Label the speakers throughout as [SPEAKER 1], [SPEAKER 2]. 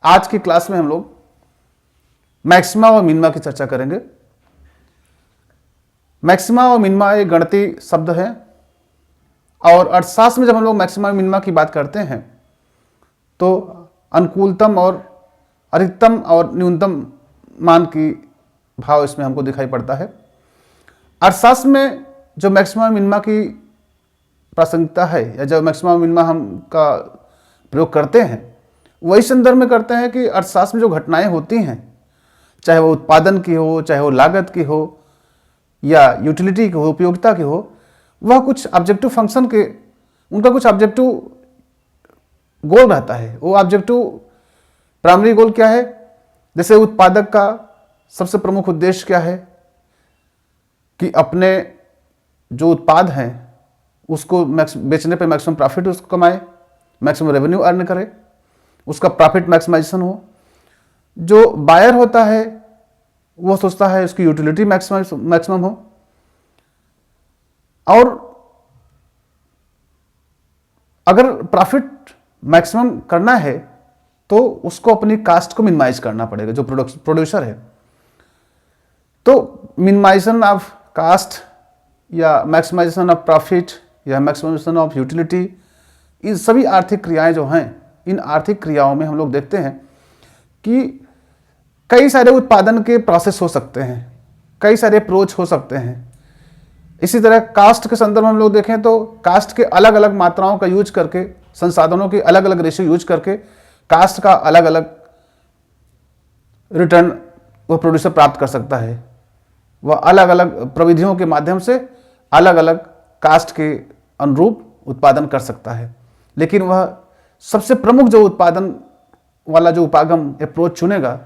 [SPEAKER 1] आज की क्लास में हम लोग मैक्सिमा और मिनिमा की चर्चा करेंगे। मैक्सिमा और मिनिमा एक गणितीय शब्द है और अर्थशास्त्र में जब हम लोग मैक्सिमा और मिनिमा की बात करते हैं तो अनुकूलतम और अधिकतम और न्यूनतम मान की भाव इसमें हमको दिखाई पड़ता है। अर्थशास्त्र में जो मैक्सिमा और मिनिमा की प्रासंगिकता है या जब मैक्सिमा और मिनिमा हम का प्रयोग करते हैं वही संदर्भ में करते हैं कि अर्थशास्त्र में जो घटनाएं होती हैं, चाहे वो उत्पादन की हो, चाहे वो लागत की हो या यूटिलिटी की हो, उपयोगिता की हो, वह कुछ ऑब्जेक्टिव फंक्शन के उनका कुछ ऑब्जेक्टिव गोल रहता है। वो ऑब्जेक्टिव प्राइमरी गोल क्या है? जैसे उत्पादक का सबसे प्रमुख उद्देश्य क्या है कि अपने जो उत्पाद हैं उसको बेचने पे मैक्सिमम प्रॉफिट उसको कमाए, मैक्सिमम रेवेन्यू अर्न करे, उसका प्रॉफिट मैक्सिमाइजेशन हो। जो बायर होता है वो सोचता है उसकी यूटिलिटी मैक्सिमम हो और अगर प्रॉफिट मैक्सिमम करना है तो उसको अपनी कास्ट को मिनिमाइज करना पड़ेगा। जो प्रोड्यूसर है तो मिनिमाइजेशन ऑफ कास्ट या मैक्सिमाइजेशन ऑफ प्रॉफिट या मैक्सिमाइजेशन ऑफ यूटिलिटी, इन सभी आर्थिक क्रियाएं जो हैं, इन आर्थिक क्रियाओं में हम लोग देखते हैं कि कई सारे उत्पादन के प्रोसेस हो सकते हैं, कई सारे अप्रोच हो सकते हैं। इसी तरह कास्ट के संदर्भ में हम लोग देखें तो कास्ट के अलग अलग मात्राओं का यूज करके, संसाधनों की अलग अलग रेशियो यूज करके कास्ट का अलग अलग रिटर्न वो प्रोड्यूसर प्राप्त कर सकता है। वह अलग अलग प्रविधियों के माध्यम से अलग अलग कास्ट के अनुरूप उत्पादन कर सकता है, लेकिन वह सबसे प्रमुख जो उत्पादन वाला जो उपागम अप्रोच चुनेगा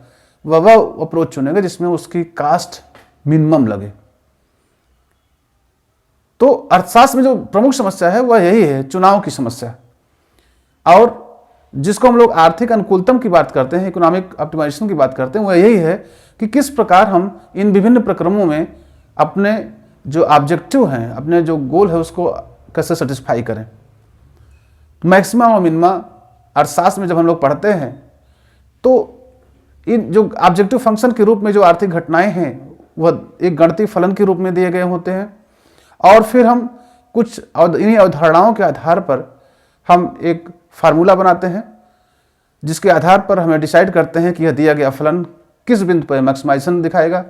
[SPEAKER 1] वह अप्रोच चुनेगा जिसमें उसकी कास्ट मिनिमम लगे। तो अर्थशास्त्र में जो प्रमुख समस्या है वह यही है, चुनाव की समस्या। और जिसको हम लोग आर्थिक अनुकूलतम की बात करते हैं, इकोनॉमिक ऑप्टिमाइजेशन की बात करते हैं, वह यही है कि किस प्रकार हम इन विभिन्न प्रक्रमों में अपने जो ऑब्जेक्टिव हैं, अपने जो गोल है उसको कैसे सेटिस्फाई करें। मैक्सिमा और मिनिमा अर्थशास्त्र में जब हम लोग पढ़ते हैं तो इन जो ऑब्जेक्टिव फंक्शन के रूप में जो आर्थिक घटनाएं हैं वह एक गणितीय फलन के रूप में दिए गए होते हैं और फिर हम कुछ इन्हीं अवधारणाओं के आधार पर हम एक फार्मूला बनाते हैं जिसके आधार पर हमें डिसाइड करते हैं कि यह दिया गया फलन किस बिंदु पर मैक्सिमाइजेशन दिखाएगा,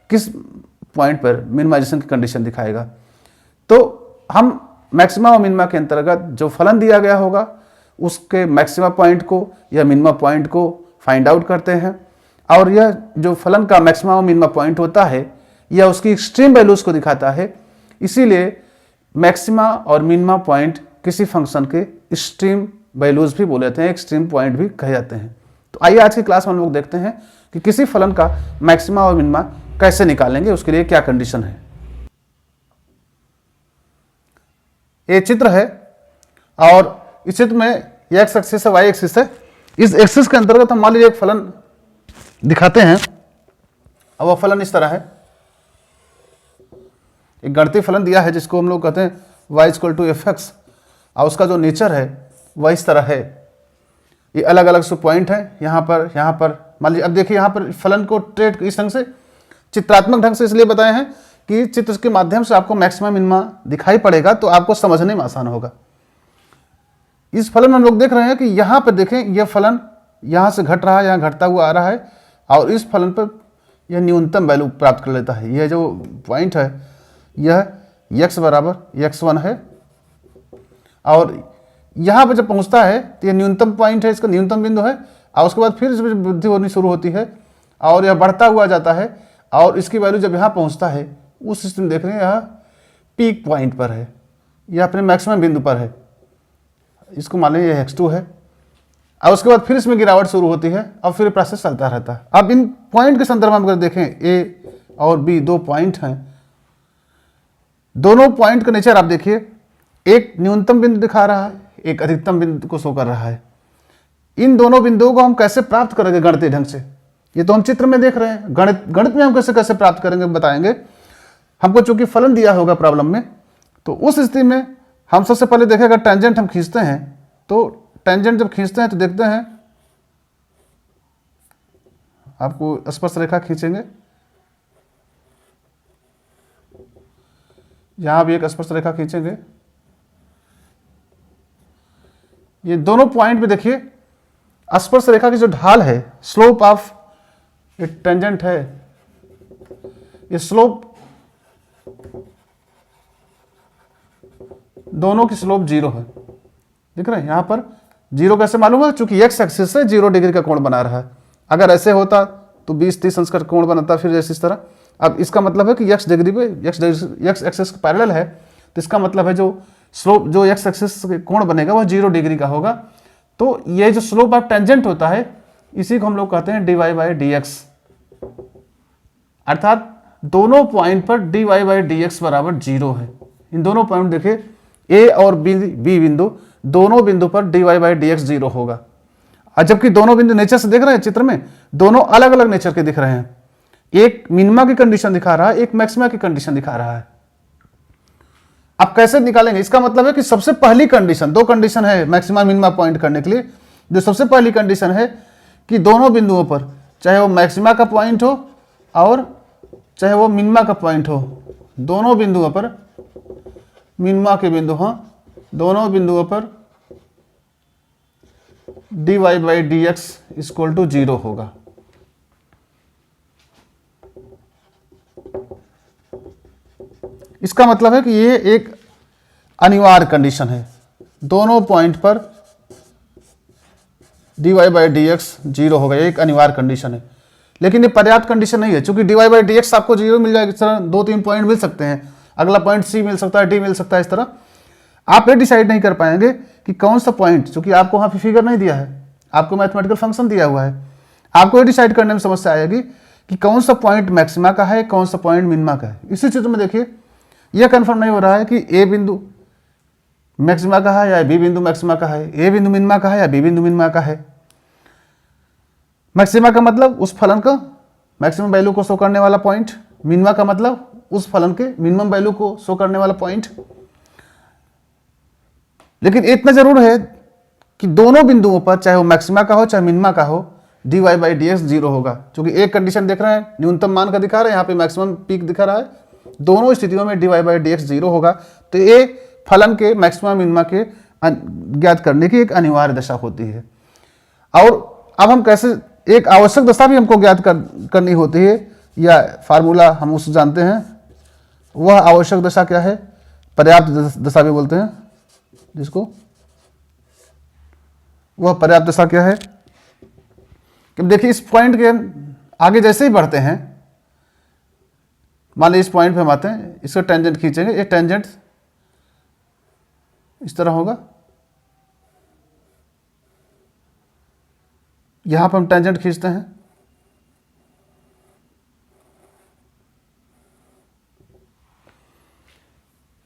[SPEAKER 1] किस पॉइंट पर मिनिमाइजेशन की कंडीशन दिखाएगा। तो हम मैक्सिमा और मिनिमा के अंतर्गत जो फलन दिया गया होगा उसके मैक्सिमा पॉइंट को या मिनिमा पॉइंट को फाइंड आउट करते हैं और यह जो फलन का मैक्सिमा और मिनिमा पॉइंट होता है यह उसकी एक्सट्रीम वैल्यूज को दिखाता है। इसीलिए मैक्सिमा और मिनिमा पॉइंट किसी फंक्शन के एक्सट्रीम वैल्यूज भी बोले जाते हैं, एक्सट्रीम पॉइंट भी कहे जाते हैं। तो आइए आज की क्लास में हम लोग देखते हैं कि किसी फलन का मैक्सिमा और मिनिमा कैसे निकालेंगे, उसके लिए क्या कंडीशन है। ये चित्र है और इस चित्र में एक्स एक्सिस है, वाई एक्सिस है। इस एक्सिस के अंतर्गत हम मान लीजिए एक फलन दिखाते हैं और वह फलन इस तरह है। एक गणितीय फलन दिया है जिसको हम लोग कहते हैं y equal to F X और उसका जो नेचर है वह इस तरह है। ये अलग अलग सो पॉइंट है यहाँ पर मान लीजिए। अब देखिए यहाँ पर फलन को ट्रेट इस ढंग से चित्रात्मक ढंग से इसलिए बताए हैं कि चित्र के माध्यम से आपको मैक्सिमा मिनिमा दिखाई पड़ेगा तो आपको समझने में आसान होगा। इस फलन में हम लोग देख रहे हैं कि यहाँ पर देखें यह फलन यहाँ से घट रहा है, यहाँ घटता हुआ आ रहा है और इस फलन पर यह न्यूनतम वैल्यू प्राप्त कर लेता है। यह जो पॉइंट है यह x बराबर x1 है और यहाँ पर जब पहुँचता है तो यह न्यूनतम पॉइंट है, इसका न्यूनतम बिंदु है और उसके बाद फिर इसमें वृद्धि होनी शुरू होती है और यह बढ़ता हुआ जाता है और इसकी वैल्यू जब यहाँ पहुँचता है उस स्थिति में देख रहे हैं यह पीक पॉइंट पर है, यह अपने मैक्सिमम बिंदु पर है। इसको मान लीजिए यह x2 है और उसके बाद फिर इसमें गिरावट शुरू होती है और फिर प्रोसेस चलता रहता है। अब इन पॉइंट के संदर्भ में अगर देखें a और b दो पॉइंट हैं, दोनों पॉइंट का नेचर आप देखिए, एक न्यूनतम बिंदु दिखा रहा है, एक अधिकतम बिंदु को शो कर रहा है। इन दोनों बिंदुओं को हम कैसे प्राप्त करेंगे गणितीय ढंग से, ये तो हम चित्र में देख रहे हैं। गणित में हम कैसे प्राप्त करेंगे बताएंगे। हमको चूंकि फलन दिया होगा प्रॉब्लम में, तो उस स्थिति में हम सबसे पहले देखें अगर टेंजेंट हम खींचते हैं तो टेंजेंट जब खींचते हैं तो देखते हैं आपको स्पर्श रेखा खींचेंगे, यहाँ भी एक स्पर्श रेखा खींचेंगे। ये दोनों पॉइंट पे देखिए स्पर्श रेखा की जो ढाल है, स्लोप ऑफ ये टेंजेंट है, ये स्लोप दोनों की स्लोप 0 है। देख रहे हैं यहाँ पर 0 कैसे मालूम है? चूंकि एक्स एक्सिस से 0 डिग्री का कोण बना रहा है। अगर ऐसे होता तो 20-30 अंश का कोण बनता, फिर जैसे इस तरह। अब इसका मतलब है कि एक्स डिग्री पे एक्स एक्सिस पैरेलल है, तो इसका मतलब है जो स्लोप जो एक्स एक्सिस कोण बनेगा वह 0 डिग्री का होगा। तो ये जो स्लोप ऑफ टेंजेंट होता है इसी को हम लोग कहते हैं dy/dx, अर्थात दोनों पॉइंट पर dy/dx बराबर 0 है। इन दोनों पॉइंट देखिए ए और बी बिंदु, दोनों बिंदु पर dy/dx 0 होगा। जबकि दोनों बिंदु नेचर से देख रहे हैं, चित्र में दोनों अलग अलग नेचर के दिख रहे हैं। एक मिनिमा की कंडीशन दिखा रहा है, एक मैक्सिमा की कंडीशन दिखा रहा है। आप कैसे निकालेंगे? इसका मतलब है कि सबसे पहली कंडीशन, 2 कंडीशन है मैक्सिमा मिनिमा पॉइंट करने के लिए। जो सबसे पहली कंडीशन है कि दोनों बिंदुओं पर, चाहे वो मैक्सिमा का पॉइंट हो और चाहे वो मिनिमा का पॉइंट हो, दोनों बिंदुओं पर, मिनिमा के बिंदु हाँ, दोनों बिंदुओं पर dy/dx = 0 होगा। इसका मतलब है कि ये एक अनिवार्य कंडीशन है, दोनों पॉइंट पर dy/dx 0 होगा, एक अनिवार्य कंडीशन है। लेकिन ये पर्याप्त कंडीशन नहीं है, क्योंकि dy/dx आपको 0 मिल जाएगा। इस तरह 2-3 पॉइंट मिल सकते हैं, अगला पॉइंट C मिल सकता है, D मिल सकता है। इस तरह आप ये डिसाइड नहीं कर पाएंगे कि कौन सा पॉइंट, क्योंकि आपको वहाँ पे फिगर नहीं दिया है, आपको मैथमेटिकल फंक्शन दिया हुआ है। आपको ये डिसाइड करने में समस्या आएगी कि कौन सा पॉइंट मैक्सिमा का है, कौन सा पॉइंट मिनिमा का है। इसी चित्र में देखिए यह कंफर्म नहीं हो रहा है कि ए बिंदु मैक्सिमा का है या बी बिंदु मैक्सिमा का है, ए बिंदु मिनिमा का है या बी बिंदु मिनिमा का है। मैक्सिमा का मतलब उस फलन का मैक्सिमम वैल्यू को शो करने वाला पॉइंट, मिनिमा का मतलब उस फलन के मिनिमम वैल्यू को शो करने वाला पॉइंट। लेकिन इतना जरूर है कि दोनों बिंदुओं पर, चाहे वो मैक्सिमा का हो चाहे मिनिमा का हो, dy/dx 0 होगा। क्योंकि एक कंडीशन देख रहे हैं न्यूनतम मान का दिखा रहे हैं, यहाँ पे मैक्सिमम पीक दिखा रहा है, दोनों स्थितियों में dy/dx 0 होगा। तो ये फलन के मैक्सिमा मिनिमा के ज्ञात करने की एक अनिवार्य दशा होती है। और अब हम कैसे, एक आवश्यक दशा भी हमको ज्ञात करनी होती है, या फार्मूला हम उससे जानते हैं। वह आवश्यक दशा क्या है? पर्याप्त दशा भी बोलते हैं जिसको। वह पर्याप्त दशा क्या है कि देखिए इस पॉइंट के आगे जैसे ही बढ़ते हैं, मान लीजिए इस पॉइंट पे हम आते हैं, इसका टेंजेंट खींचेंगे, ये टेंजेंट इस तरह होगा। यहां पर हम टेंजेंट खींचते हैं,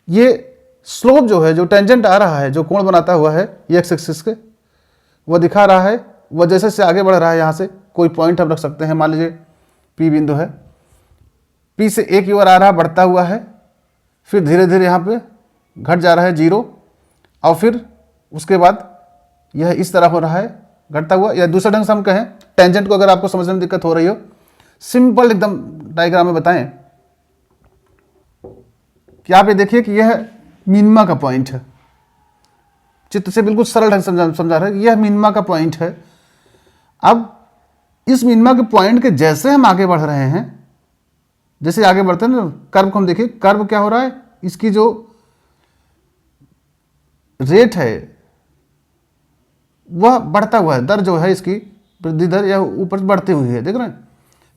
[SPEAKER 1] ये स्लोप जो है, जो टेंजेंट आ रहा है, जो कोण बनाता हुआ है एक्स एक्सिस के, वह दिखा रहा है। वह जैसे से आगे बढ़ रहा है, यहाँ से कोई पॉइंट हम रख सकते हैं, मान लीजिए P बिंदु है, P से A की ओर आ रहा, बढ़ता हुआ है, फिर धीरे धीरे यहाँ पे घट जा रहा है 0, और फिर उसके बाद यह इस तरह हो रहा है घटता हुआ। या दूसरे ढंग से हम कहें, टेंजेंट को अगर आपको समझने में दिक्कत हो रही हो, सिंपल एकदम डायग्राम में बताएं कि आप ये देखिए कि यह मिनिमा का पॉइंट है। चित्र से बिल्कुल सरल ढंग से समझा रहे हैं, यह मिनिमा का पॉइंट है। अब इस मिनिमा के पॉइंट के जैसे हम आगे बढ़ रहे हैं, जैसे आगे बढ़ते हैं ना, कर्व को हम देखिए, कर्व क्या हो रहा है, इसकी जो रेट है वह बढ़ता हुआ है, दर जो है इसकी वृद्धि दर, यह ऊपर बढ़ती हुई है, देख रहे हैं,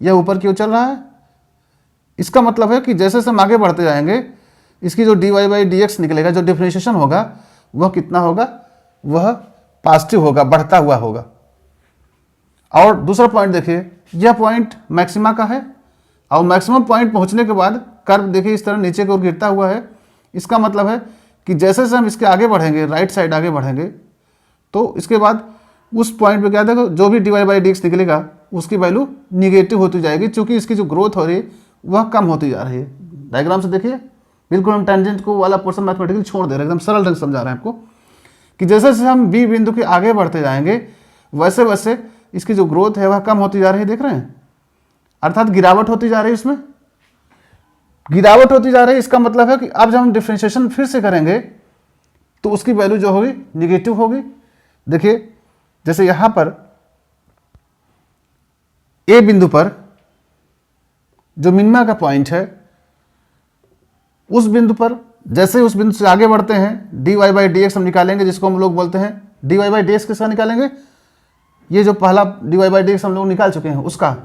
[SPEAKER 1] यह ऊपर क्यों चल रहा है। इसका मतलब है कि जैसे हम आगे बढ़ते जाएंगे, इसकी जो dy/dx निकलेगा, जो डिफरेंशिएशन होगा, वह कितना होगा, वह पॉजिटिव होगा, बढ़ता हुआ होगा। और दूसरा पॉइंट देखिए, यह पॉइंट मैक्सिमा का है, और मैक्सिमम पॉइंट पहुंचने के बाद कर्व देखिए इस तरह नीचे की ओर गिरता हुआ है। इसका मतलब है कि जैसे जैसे हम इसके आगे बढ़ेंगे, राइट साइड आगे बढ़ेंगे, तो इसके बाद उस पॉइंट पे क्या देखो, जो भी dy/dx निकलेगा उसकी वैल्यू निगेटिव होती जाएगी, क्योंकि इसकी जो ग्रोथ हो रही है वह कम होती जा रही है। डायग्राम से देखिए, बिल्कुल हम टेंजेंट को वाला पोर्शन मैथमेटिकली छोड़ दे रहे हैं, एकदम सरल ढंग से समझा रहे हैं आपको कि जैसे जैसे हम बी बिंदु के आगे बढ़ते जाएंगे, वैसे वैसे इसकी जो ग्रोथ है वह कम होती जा रही है, देख रहे हैं। अर्थात गिरावट होती जा रही है, इसमें गिरावट होती जा रही है। इसका मतलब है कि अब जब हम डिफरेंशिएशन फिर से करेंगे तो उसकी वैल्यू जो होगी निगेटिव होगी। देखिए जैसे यहां पर ए बिंदु पर जो मिनिमा का पॉइंट है, उस बिंदु पर जैसे उस बिंदु से आगे बढ़ते हैं dy बाई डी एक्स हम निकालेंगे, जिसको हम लोग बोलते हैं dy बाई डी एक्स किसका निकालेंगे, ये जो पहला dy बाई डी एक्स हम लोग निकाल चुके हैं उसका,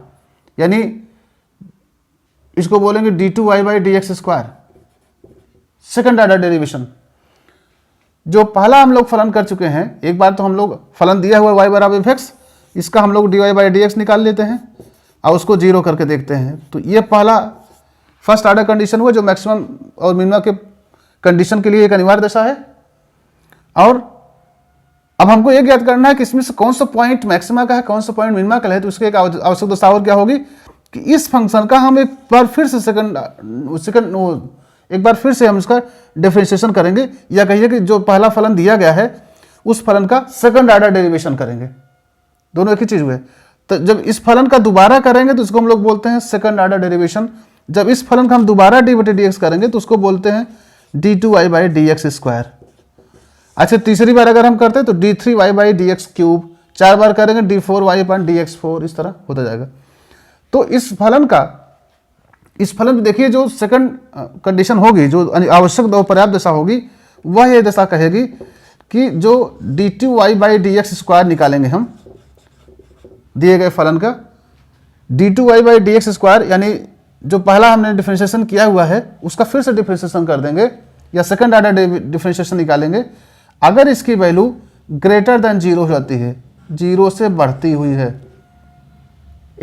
[SPEAKER 1] यानी इसको बोलेंगे d2y by D x square, second order derivation. जो पहला हम लोग फलन कर चुके हैं, एक बार तो हम लोग फलन दिया हुआ y बराबर एफ एक्स, इसका हम लोग dy बाई डी एक्स निकाल लेते हैं और उसको जीरो करके देखते हैं। तो ये पहला फर्स्ट ऑर्डर कंडीशन हुआ जो मैक्सिमम और मिनिमम के कंडीशन के लिए एक अनिवार्य दशा है। और अब हमको ये ज्ञात करना है कि इसमें से कौन सा पॉइंट मैक्सिमा का है, कौन सा पॉइंट मिनिमा का है। तो उसके एक आवश्यक दशा और क्या होगी कि इस फंक्शन का हम एक बार फिर से एक बार फिर से हम इसका डिफरेंशिएशन करेंगे, या कहिए कि जो पहला फलन दिया गया है उस फलन का सेकंड ऑर्डर डेरिवेशन करेंगे। दोनों एक ही चीज हुए। तो जब इस फलन का दोबारा करेंगे तो इसको हम लोग बोलते हैं सेकंड ऑर्डर डेरिवेशन। जब इस फलन का हम दोबारा डी बटे डी एक्स करेंगे तो उसको बोलते हैं d2y by D x square. अच्छा, तीसरी बार अगर हम करते हैं तो d3y by D x cube, 4 बार करेंगे d4y अपन डी एक्स 4, इस तरह होता जाएगा। तो इस फलन में देखिए जो सेकंड कंडीशन होगी, जो आवश्यक दो पर्याप्त दशा होगी, वह ये दशा कहेगी कि जो d2y by D x square निकालेंगे हम दिए गए फलन का, d2y by D x square यानी जो पहला हमने डिफरेंशिएशन किया हुआ है उसका फिर से डिफरेंशिएशन कर देंगे या सेकंड ऑर्डर डिफरेंशिएशन निकालेंगे। अगर इसकी वैल्यू ग्रेटर देन 0 हो जाती है, 0 से बढ़ती हुई है,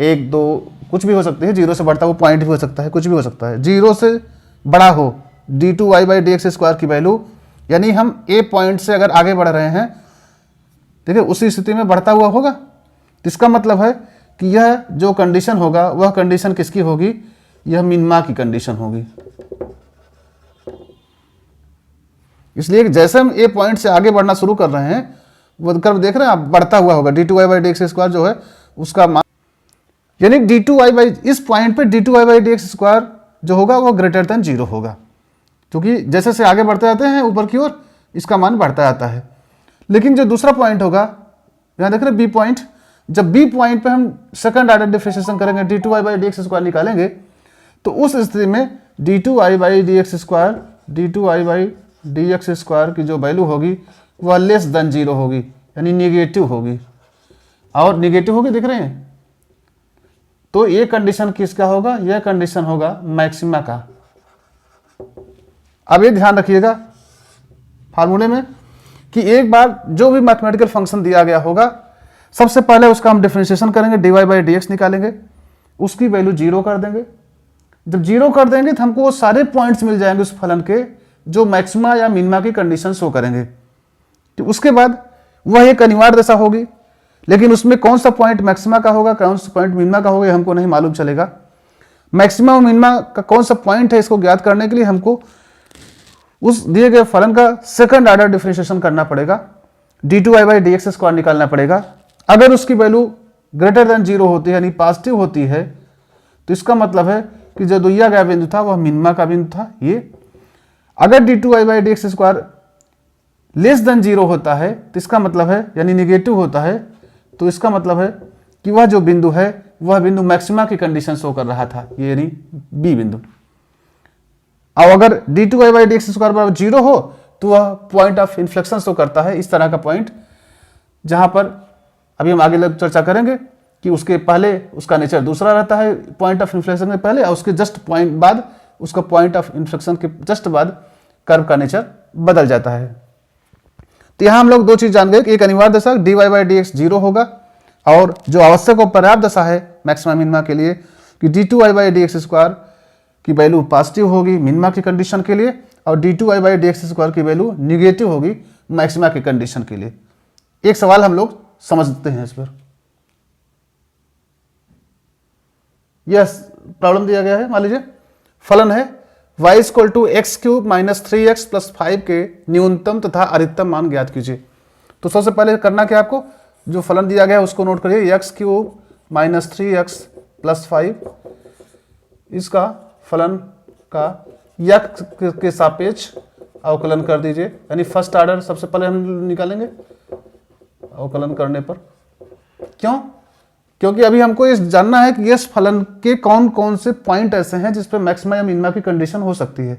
[SPEAKER 1] 1 2 कुछ भी हो सकती है, 0 से बढ़ता हुआ पॉइंट भी हो सकता है, कुछ भी हो सकता है, 0 से बड़ा हो d2y by D x square की वैल्यू, यानी हम ए पॉइंट से अगर आगे बढ़ रहे हैं, देखिए उसी स्थिति में बढ़ता हुआ होगा। तो इसका मतलब है कि यह जो कंडीशन होगा वह कंडीशन किसकी होगी, यह मिनिमा की कंडीशन होगी। इसलिए जैसे हम ए पॉइंट से आगे बढ़ना शुरू कर रहे हैं, वो कर्व देख रहे हैं आप, बढ़ता हुआ होगा d2y by D x square जो है उसका मान, यानी d2y बाई इस पॉइंट पे d2y by D x square जो होगा वो ग्रेटर देन 0 होगा, क्योंकि जैसे से आगे बढ़ते जाते हैं ऊपर की ओर इसका मान बढ़ता जाता है। लेकिन जो दूसरा पॉइंट होगा, यहाँ देख रहे हैं बी पॉइंट, जब बी पॉइंट पे हम सेकंड ऑर्डर डिफरेंशिएशन करेंगे, d2y by D x square निकालेंगे, तो उस स्थिति में d2y by D x square, d2y by D x square की जो वैल्यू होगी वह लेस देन 0 होगी, यानी निगेटिव होगी। और निगेटिव होगी, दिख रहे हैं। तो ये कंडीशन किसका होगा, यह कंडीशन होगा मैक्सिमा का। अब ये ध्यान रखिएगा फार्मूले में कि एक बार जो भी मैथमेटिकल फंक्शन दिया गया होगा, सबसे पहले उसका हम डिफरेंशिएशन करेंगे, dy बाई डी एक्स निकालेंगे, उसकी वैल्यू 0 कर देंगे। जब 0 कर देंगे तो हमको वो सारे पॉइंट्स मिल जाएंगे उस फलन के जो मैक्सिमा या मिनिमा की कंडीशन शो करेंगे। तो उसके बाद वह एक अनिवार्य दशा होगी, लेकिन उसमें कौन सा पॉइंट मैक्सिमा का होगा, कौन सा पॉइंट मिनिमा का होगा, हमको नहीं मालूम चलेगा। मैक्सिमा और मिनिमा का कौन सा पॉइंट है, इसको ज्ञात करने के लिए हमको उस दिए गए फलन का सेकंड ऑर्डर डिफरेंशिएशन करना पड़ेगा, d2y by D x square निकालना पड़ेगा। अगर उसकी वैल्यू ग्रेटर देन 0 होती है, यानी पॉजिटिव होती है, तो इसका मतलब है कि जो दिया गया बिंदु था वह मिनिमा का बिंदु था ये। अगर d2y by D x square less than 0 होता है तो इसका मतलब है, यानी निगेटिव होता है, तो इसका मतलब है कि वह जो बिंदु है वह बिंदु मैक्सिमा की कंडीशन शो कर रहा था, ये यानी बी बिंदु। और अगर d2y by D x square बराबर 0 हो तो वह पॉइंट ऑफ इन्फ्लेक्शन शो करता है, इस तरह का पॉइंट, जहां पर अभी हम आगे चर्चा करेंगे कि उसके पहले उसका नेचर दूसरा रहता है पॉइंट ऑफ इन्फ्लेक्शन के पहले, और उसके जस्ट पॉइंट बाद, उसका पॉइंट ऑफ इन्फ्लेक्शन के जस्ट बाद कर्व का नेचर बदल जाता है। तो यहां हम लोग दो चीज जान गए कि एक अनिवार्य दशा dy बाई डी एक्स 0 होगा, और जो आवश्यक और पर्याप्त दशा है मैक्सिमा मिनिमा के लिए कि d2y by D x square की वैल्यू पॉजिटिव होगी मिनिमा की कंडीशन के लिए, और d2y by D x square की वैल्यू निगेटिव होगी मैक्सिमा की कंडीशन के लिए। एक सवाल हम लोग समझते हैं इस पर। यह प्रॉब्लम दिया गया है, मान लीजिए फलन है y equal to X cube minus 3x plus 5 के न्यूनतम तथा अधिकतम मान ज्ञात कीजिए। तो सबसे पहले करना क्या, आपको जो फलन दिया गया है उसको नोट करिए, x cube minus 3x plus 5 इसका फलन का यक्स के सापेक्ष अवकलन कर दीजिए, यानी फर्स्ट ऑर्डर सबसे पहले हम निकालेंगे अवकलन करने पर। क्यों? क्योंकि अभी हमको ये जानना है कि इस फलन के कौन कौन से पॉइंट ऐसे हैं जिस पे मैक्सिमा या मिनिमा की कंडीशन हो सकती है।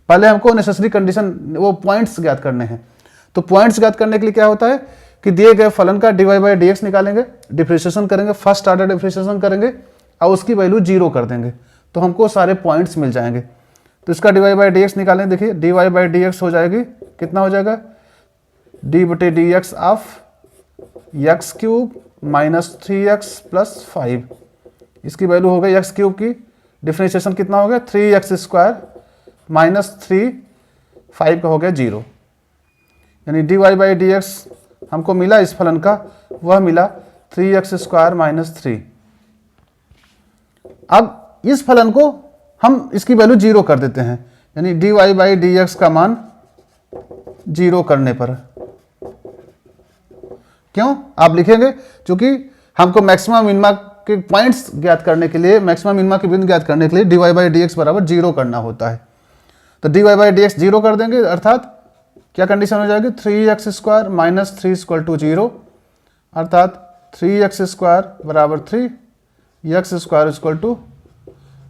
[SPEAKER 1] पहले हमको नेसेसरी कंडीशन वो पॉइंट्स ज्ञात करने हैं। तो पॉइंट्स ज्ञात करने के लिए क्या होता है कि दिए गए फलन का dy बाई डी निकालेंगे, डिफ्रेंशिएशन करेंगे, फर्स्ट ऑर्डर डिफ्रेंशिएशन करेंगे और उसकी वैल्यू 0 कर देंगे, तो हमको सारे पॉइंट्स मिल जाएंगे। तो इसका dy बाई डी निकालें, देखिए dy बाई डी हो जाएगी, कितना हो जाएगा, d बटे D x of x cube minus 3x plus 5। इसकी वैल्यू हो गई एक्स क्यूब की, डिफ्रेंशिएशन कितना हो गया 3x स्क्वायर माइनस 3, 5 का हो गया 0, यानी dy बाई डी हमको मिला इस फलन का, वह मिला 3x स्क्वायर माइनस 3। अब इस फलन को हम इसकी वैल्यू 0 कर देते हैं, यानी dy बाई डी का मान 0 करने पर। क्यों? आप लिखेंगे क्योंकि हमको मैक्सिमा मिनिमा के पॉइंट्स ज्ञात करने के लिए, मैक्सिमा मिनिमा के बिंदु ज्ञात करने के लिए dy बाई डी बराबर 0 करना होता है। तो dy बाई डी 0 कर देंगे, अर्थात क्या कंडीशन हो जाएगी, 3x square minus 3 equal to 0, अर्थात 3x स्क्वायर बराबर 3, x square equal to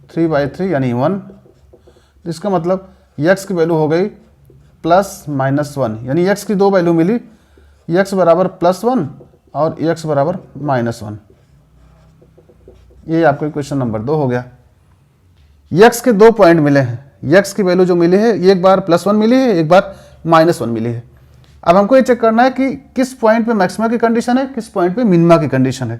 [SPEAKER 1] 3 by 3 यानी 1। इसका मतलब x की वैल्यू हो गई प्लस माइनस 1, यानी x की दो वैल्यू मिली, x बराबर प्लस 1 और x बराबर माइनस 1। ये आपको क्वेश्चन नंबर 2 हो गया। x के दो पॉइंट मिले हैं, x की वैल्यू जो मिली है एक बार प्लस 1 मिली है, एक बार माइनस 1 मिली है। अब हमको ये चेक करना है कि किस पॉइंट पे मैक्सिमा की कंडीशन है, किस पॉइंट पे मिनिमा की कंडीशन है।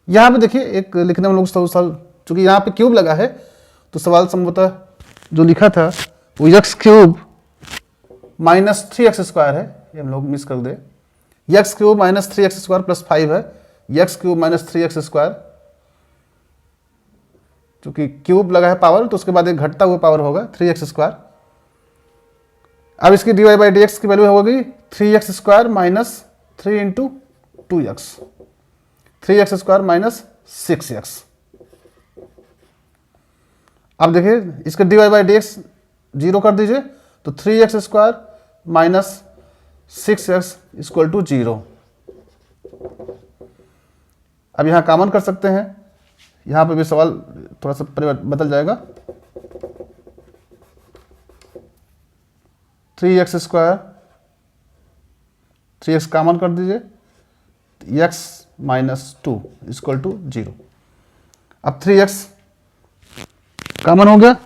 [SPEAKER 1] यहां पे देखिए एक लिखने में लोग चूंकि यहाँ पे क्यूब लगा है तो सवाल संभवतः जो लिखा था वो x cube minus 3x square है, ये हम लोग मिस कर दे। X cube minus 3x square plus 5 है, X cube minus 3x square, चूंकि क्यूब लगा है पावर तो उसके बाद एक घटता हुआ पावर होगा 3x स्क्वायर। अब इसकी dy बाई डी की वैल्यू होगी 3x square minus 3 into 2x, 3x square minus 6x। अब देखिए इसका dy बाई डी 0 कर दीजिए, तो 3x square minus 6x equal to 0। अब यहाँ कॉमन कर सकते हैं, यहाँ पे भी सवाल थोड़ा सा बदल जाएगा। 3x स्क्वायर 3x कॉमन कर दीजिए, x माइनस 2 इक्वल टू 0। अब 3x कॉमन हो गया,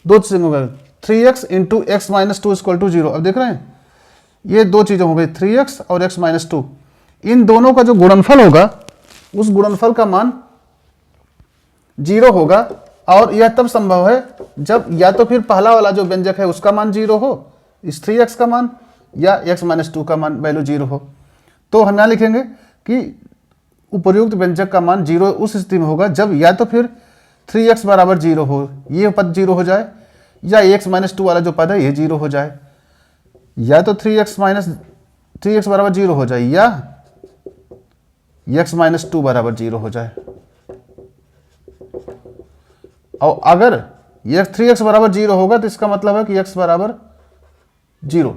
[SPEAKER 1] दो चीजें हो गए, 3x into x minus 2 equal to 0। अब देख रहे हैं ये दो चीजें हो गई 3x और x माइनस 2, इन दोनों का जो गुणनफल होगा उस गुणनफल का मान 0 होगा। और यह तब संभव है जब या तो फिर पहला वाला जो व्यंजक है उसका मान 0 हो, इस 3x का मान, या x माइनस 2 का मान वैल्यू 0 हो। तो हम यहाँ लिखेंगे कि उपर्युक्त व्यंजक का मान 0 उस स्थिति में होगा जब या तो फिर 3x बराबर 0 हो, ये पद 0 हो जाए, या x माइनस 2 वाला जो पद है ये 0 हो जाए, या तो 3x बराबर 0 हो जाए, या x माइनस 2 बराबर 0 हो जाए। और अगर ये 3x बराबर 0 होगा तो इसका मतलब है कि x बराबर 0,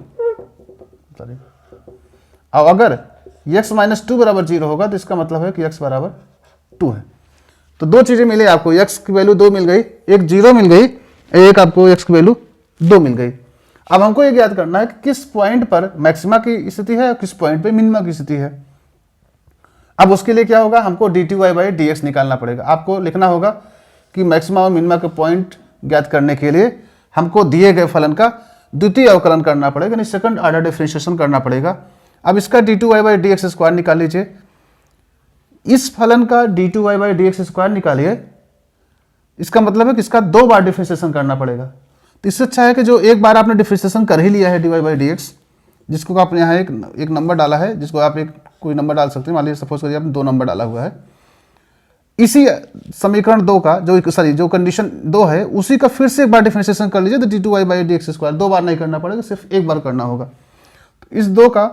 [SPEAKER 1] और अगर x माइनस 2 बराबर 0 होगा तो इसका मतलब है कि x बराबर 2 है। तो दो चीजें मिली आपको, x की वैल्यू 2 मिल गई, एक 0 मिल गई, एक आपको x की वैल्यू 2 मिल गई। अब हमको ये याद करना है कि किस पॉइंट पर मैक्सिमा की स्थिति है और किस पॉइंट पे मिनिमा की स्थिति है। अब उसके लिए क्या होगा, हमको dy बाई डी निकालना पड़ेगा। आपको लिखना होगा कि मैक्सिमा और मिनिमा के पॉइंट ज्ञात करने के लिए हमको दिए गए फलन का द्वितीय अवकलन करना पड़ेगा, यानी सेकंड ऑर्डर डिफरेंशिएशन करना पड़ेगा। अब इसका dy बाई डी स्क्वायर निकाल लीजिए, इस फलन का dy बाई डी स्क्वायर निकालिए, इसका मतलब है कि इसका 2 बार डिफरेंशिएशन करना पड़ेगा। तो इससे अच्छा है कि जो एक बार आपने डिफरेंशिएशन कर ही लिया है dy बाई डी जिसको आपने यहाँ एक नंबर डाला है, जिसको आप एक कोई नंबर डाल सकते हैं, मान लीजिए सपोज करिए आपने 2 नंबर डाला हुआ है, इसी समीकरण 2 का जो कंडीशन 2 है उसी का फिर से एक बार डिफरेंशिएशन कर लीजिए, तो dy बाई डी स्क्वायर 2 बार नहीं करना पड़ेगा, सिर्फ एक बार करना होगा। तो इस 2 का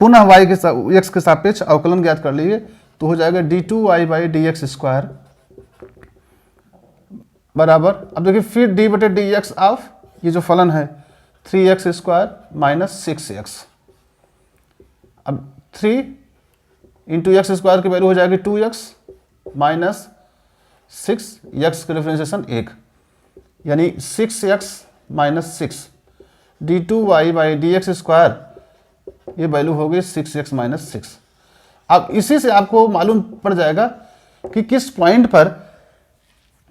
[SPEAKER 1] पुनः y के x के सापेक्ष अवकलन ज्ञात कर लीजिए, तो हो जाएगा d2y/dx² बराबर, अब देखिए फिर d/dx ऑफ ये जो फलन है 3x² माइनस 6x। अब 3 इंटू एक्स स्क्वायर की वैल्यू हो जाएगी 2x माइनस 6x का डिफरेंशिएशन 1, यानी 6x माइनस 6 d2y/dx², ये वैल्यू हो गई 6x माइनस 6। अब इसी से आपको मालूम पड़ जाएगा कि किस पॉइंट पर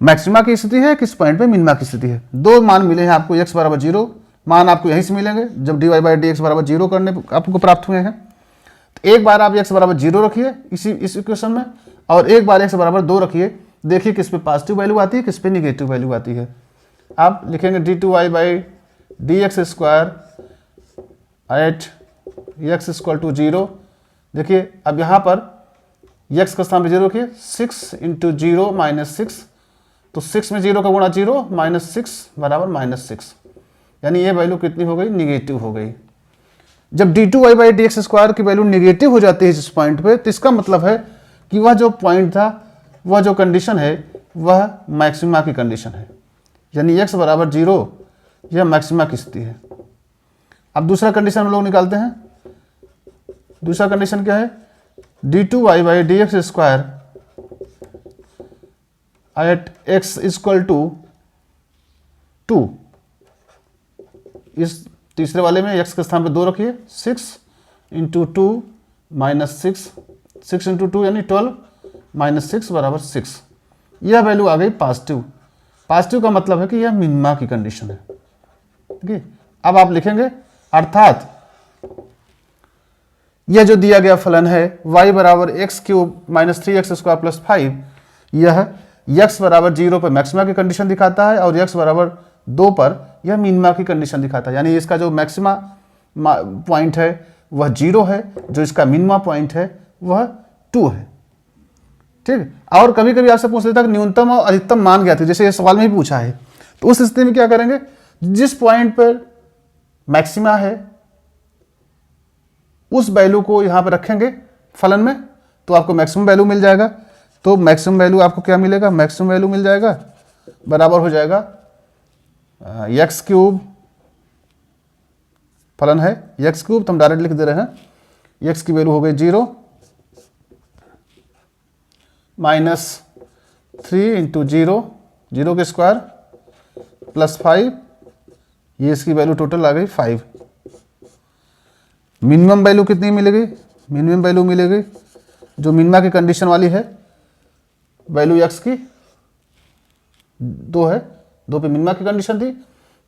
[SPEAKER 1] मैक्सिमा की स्थिति है, किस पॉइंट पे मिनिमा की स्थिति है। दो मान मिले हैं आपको, x बराबर 0 मान आपको यहीं से मिलेंगे जब dy/dx बराबर 0 करने आपको प्राप्त हुए हैं। तो एक बार आप x बराबर 0 रखिए इस इक्वेशन में, और एक बार x बराबर 2 रखिए, देखिए किस पे पॉजिटिव वैल्यू आती है, किस पे निगेटिव वैल्यू आती है। आप लिखेंगे d2y/dx² एट x = 0। देखिए अब यहाँ पर x का स्थान पे 0 रखिए, 6 इंटू 0 माइनस 6, तो 6 में 0 का गुणा 0 माइनस 6 बराबर -6, यानी ये वैल्यू कितनी हो गई, निगेटिव हो गई। जब d2y/dx² की वैल्यू निगेटिव हो जाती है इस पॉइंट पे, तो इसका मतलब है कि वह जो पॉइंट था, वह जो कंडीशन है, वह मैक्सिमा की कंडीशन है, यानी x बराबर 0 यह मैक्सिमा की स्थिति है। अब दूसरा कंडीशन हम लोग निकालते हैं। दूसरा कंडीशन क्या है, d2y/dx² एट x = 2। इस तीसरे वाले में x के स्थान पे 2 रखिए, 6 इंटू 2 माइनस 6 इंटू 2 यानी 12 माइनस 6 बराबर 6। यह वैल्यू आ गई पॉजिटिव। पॉजिटिव का मतलब है कि यह मिनिमा की कंडीशन है। ठीक है, अब आप लिखेंगे अर्थात यह जो दिया गया फलन है y बराबर x³ माइनस 3x² प्लस 5, यह x बराबर 0 पर मैक्सिमा की कंडीशन दिखाता है और x बराबर 2 पर यह मिनिमा की कंडीशन दिखाता है। यानी इसका जो मैक्सिमा पॉइंट है वह 0 है, जो इसका मिनिमा पॉइंट है वह 2 है। ठीक, और कभी कभी आपसे पूछ लेता है कि न्यूनतम और अधिकतम मान ज्ञात है, जैसे ये सवाल में भी पूछा है। तो उस स्थिति में क्या करेंगे, जिस पॉइंट पर मैक्सिमा है उस वैल्यू को यहाँ पर रखेंगे फलन में, तो आपको मैक्सिमम वैल्यू मिल जाएगा। तो मैक्सिमम वैल्यू आपको क्या मिलेगा, मैक्सिमम वैल्यू मिल जाएगा बराबर हो जाएगा x³ फलन है x³ तो हम डायरेक्ट लिख दे रहे हैं, x की वैल्यू हो गई 0 माइनस 3 इंटू 0 के स्क्वायर प्लस 5, ये इसकी वैल्यू टोटल आ गई 5। मिनिमम वैल्यू कितनी मिलेगी, मिनिमम वैल्यू मिलेगी जो मिनिमा की कंडीशन वाली है, वैल्यू x की 2 है, 2 पे मिनिमा की कंडीशन थी,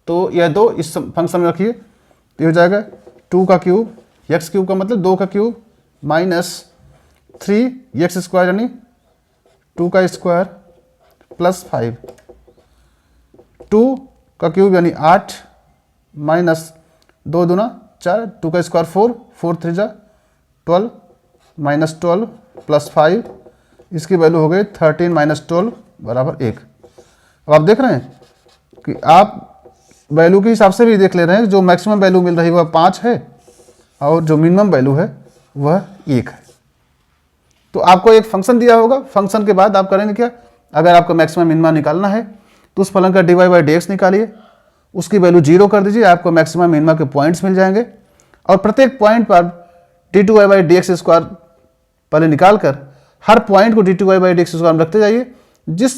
[SPEAKER 1] तो यह 2 इस फंक्शन में रखिए, तो हो जाएगा 2 का क्यूब, x³ का मतलब 2 का क्यूब माइनस 3x² यानी 2 का स्क्वायर प्लस 5, 2 का क्यूब यानी 8 माइनस 2 दूना 4, 2 का स्क्वायर 4, 4 3 जा 12 माइनस 12 प्लस 5, इसकी वैल्यू हो गई 13 माइनस 12 बराबर 1। अब आप देख रहे हैं कि आप वैल्यू के हिसाब से भी देख ले रहे हैं, जो मैक्सिमम वैल्यू मिल रही है वह 5 है और जो मिनिमम वैल्यू है वह 1 है। तो आपको एक फंक्शन दिया होगा, फंक्शन के बाद आप करेंगे क्या, अगर आपको मैक्सिमम मिनिमा निकालना है तो उस फलन का dy/dx निकालिए, उसकी वैल्यू 0 कर दीजिए, आपको मैक्सिमम मिनिमा के पॉइंट्स मिल जाएंगे, और प्रत्येक पॉइंट पर d2y/dx² पहले निकाल कर हर पॉइंट को d2y/dx² में रखते जाइए। जिस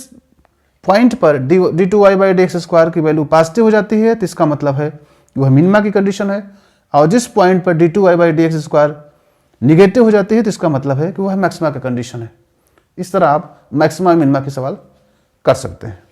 [SPEAKER 1] पॉइंट पर d2y/dx² की वैल्यू पॉजिटिव हो जाती है तो इसका मतलब है वह मिनिमा की कंडीशन है, और जिस पॉइंट पर d2y/dx² निगेटिव हो जाती है तो इसका मतलब है कि वह मैक्सिमा का कंडीशन है। इस तरह आप मैक्सिमा मिनिमा के सवाल कर सकते हैं।